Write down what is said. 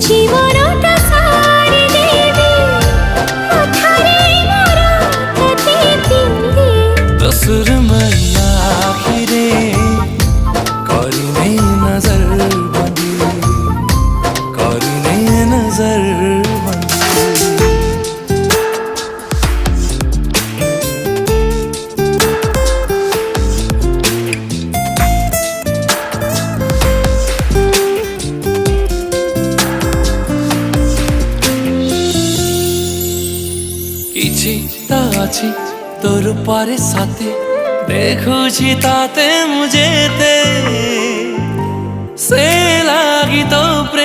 জীবনটা সারি দেবি কথারে মোর ততে পিন্ধি दसुर मैया आखिरे करिने नजर बंदी करिने नजर किछिता आछि तोर पारे साथे देखुछि ताते मुझे ते से लागी तो प्रेम।